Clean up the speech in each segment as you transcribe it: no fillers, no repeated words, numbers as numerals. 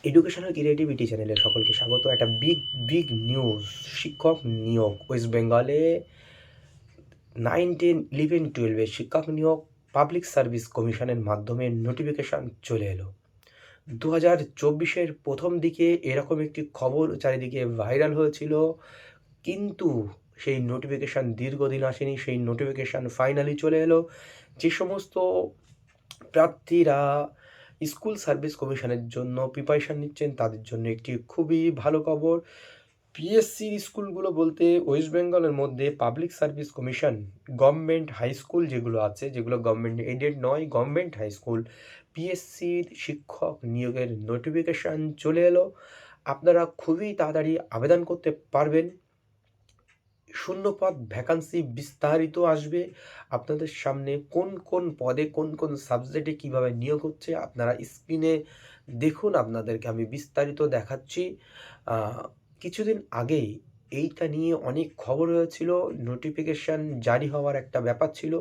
Educational creativity চ্যানেলে সকলকে স্বাগত। একটা বিগ নিউজ, শিক্ষক নিয়োগ ওয়েস্ট বেঙ্গলে 9, 10, 11, 12 শিক্ষক নিয়োগ পাবলিক সার্ভিস কমিশনের মাধ্যমে নোটিফিকেশান চলে এলো। 2024-এর প্রথম দিকে এরকম একটি খবর চারিদিকে ভাইরাল হয়েছিল, কিন্তু সেই নোটিফিকেশান দীর্ঘদিন আসেনি। সেই নোটিফিকেশান ফাইনালি চলে এলো। যে সমস্ত প্রার্থীরা স্কুল সার্ভিস কমিশনের জন্য প্রিপারেশান নিচ্ছেন তাদের জন্য একটি খুবই ভালো খবর। পিএসসির স্কুলগুলো বলতে ওয়েস্ট বেঙ্গলের মধ্যে public service commission government high school যেগুলো আছে, যেগুলো গভর্নমেন্ট এডেড নয়, গভর্নমেন্ট হাই স্কুল, পিএসসির শিক্ষক নিয়োগের নোটিফিকেশান চলে এলো। আপনারা খুবই তাড়াতাড়ি আবেদন করতে পারবেন। শূন্যপদ ভ্যাকান্সি বিস্তারিত আসবে আপনাদের সামনে। কোন কোন পদে কোন কোন সাবজেক্টে কীভাবে নিয়োগ হচ্ছে আপনারা স্ক্রিনে দেখুন, আপনাদেরকে আমি বিস্তারিত দেখাচ্ছি। কিছুদিন আগেই এইটা নিয়ে অনেক খবর হয়েছিল, নোটিফিকেশান জারি হওয়ার একটা ব্যাপার ছিল,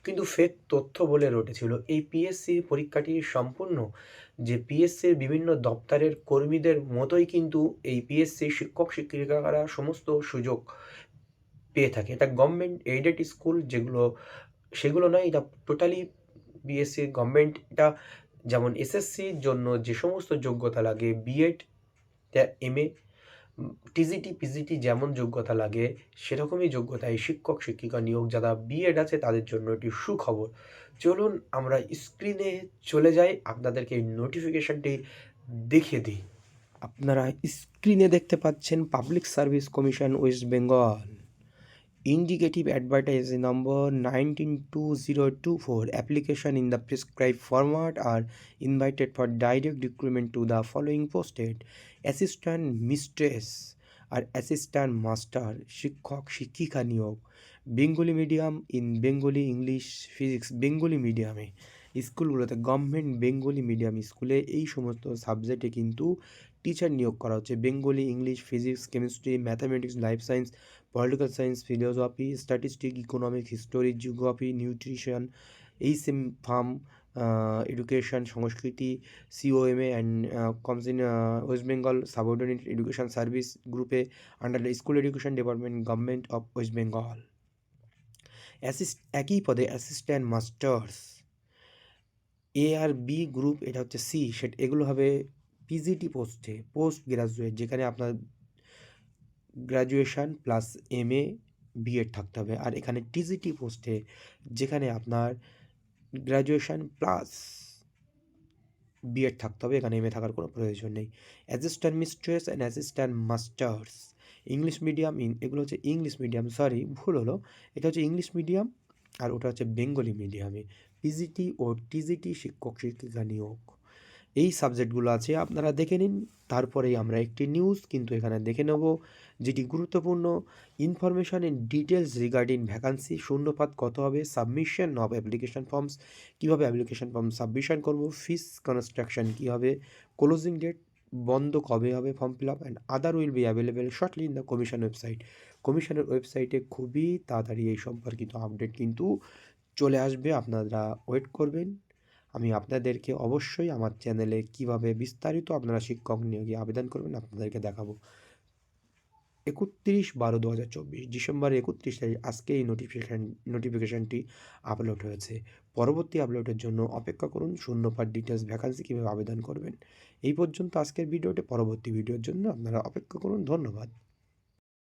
কিন্তু ফেক তথ্য বলে রটেছিল। এই পিএসসি পরীক্ষাটি সম্পূর্ণ যে পিএসসির বিভিন্ন দপ্তরের কর্মীদের মতোই কিন্তু এই পিএসসি শিক্ষক শিক্ষিকারা সমস্ত সুযোগ পেয়ে থাকে। এটা গভর্নমেন্ট এইডেড স্কুল যেগুলো, সেগুলো নয়, এটা টোটালি বিএসসি গভর্নমেন্ট। এটা যেমন এসএসসির জন্য যে সমস্ত যোগ্যতা লাগে, বিএড, এমএ, টিজিটি, পিজিটি যেমন যোগ্যতা লাগে সেরকমই যোগ্যতা এই শিক্ষক শিক্ষিকা নিয়োগ। যারা বিএড আছে তাদের জন্য এটি সুখবর। চলুন আমরা স্ক্রিনে চলে যাই, আপনাদেরকে এই নোটিফিকেশানটি দেখিয়ে দিই। আপনারা স্ক্রিনে দেখতে পাচ্ছেন public service commission West Bengal. Indicative advertise number 192024. Application in the prescribed format are invited for direct recruitment to the following posted: assistant mistress R assistant master, শিক্ষক শিক্ষিকা নিয়োগ, Bengali medium in Bengali, English, physics Bengali মিডিয়ামে স্কুলগুলোতে, government Bengali medium স্কুলে এই সমস্ত সাবজেক্টে কিন্তু টিচার নিয়োগ করা হচ্ছে। Bengali, English, physics, chemistry, mathematics, life science, political science, philosophy, statistic, economics, history, geography, nutrition, HM, farm education, সংস্কৃতি, COMA and comms in West Bengal subordinate education service গ্রুপে under the school education department government of West Bengal. একই পদে assistant masters A আর B group, এটা হচ্ছে she said, এগুলো হবে PGT পোস্টে, পোস্ট গ্রাজুয়েট, যেখানে আপনার গ্র্যাজুয়েশান প্লাস এমএ বিএড থাকতে হবে। আর এখানে টিজিটি পোস্টে যেখানে আপনার গ্র্যাজুয়েশান প্লাস বিএড থাকতে হবে, এখানে এমএ থাকার কোনো প্রয়োজন নেই। Assistant mistress and assistant masters English medium, এগুলো হচ্ছে ইংলিশ মিডিয়াম, সরি ভুল হলো, এটা হচ্ছে ইংলিশ মিডিয়াম আর ওটা হচ্ছে বেঙ্গলি মিডিয়ামে। পিজিটি ও টিজিটি শিক্ষক শিক্ষিকা নিয়োগ, এই সাবজেক্টগুলো আছে, আপনারা দেখে নিন। তারপরেই আমরা একটি নিউজ কিন্তু এখানে দেখে নেব, যেটি গুরুত্বপূর্ণ information in details regarding vacancy, শূন্যপাত কত হবে, সাবমিশন অফ অ্যাপ্লিকেশন ফর্মস, কীভাবে অ্যাপ্লিকেশন ফর্ম সাবমিশন করব, ফিস কনস্ট্রাকশন কী হবে, ক্লোজিং ডেট বন্ধ কবে হবে form fill up, and other will be available shortly in the commission website. কমিশনের ওয়েবসাইটে খুবই তাড়াতাড়ি এই সম্পর্কিত আপডেট কিন্তু চলে আসবে, আপনারা ওয়েট করবেন। আমি আপনাদেরকে অবশ্যই আমার চ্যানেলে কিভাবে বিস্তারিত আপনারা শিক্ষক নিয়োগে আবেদন করবেন আপনাদেরকে দেখাবো। 31/12/2024 ডিসেম্বর 31 তারিখ আজকে এই নোটিফিকেশানটি আপলোড হয়েছে। পরবর্তী আপলোডের জন্য অপেক্ষা করুন। শূন্যপাত ডিটেলস ভ্যাকান্সি কীভাবে আবেদন করবেন। এই পর্যন্ত আজকের ভিডিওতে, পরবর্তী ভিডিওর জন্য আপনারা অপেক্ষা করুন। ধন্যবাদ।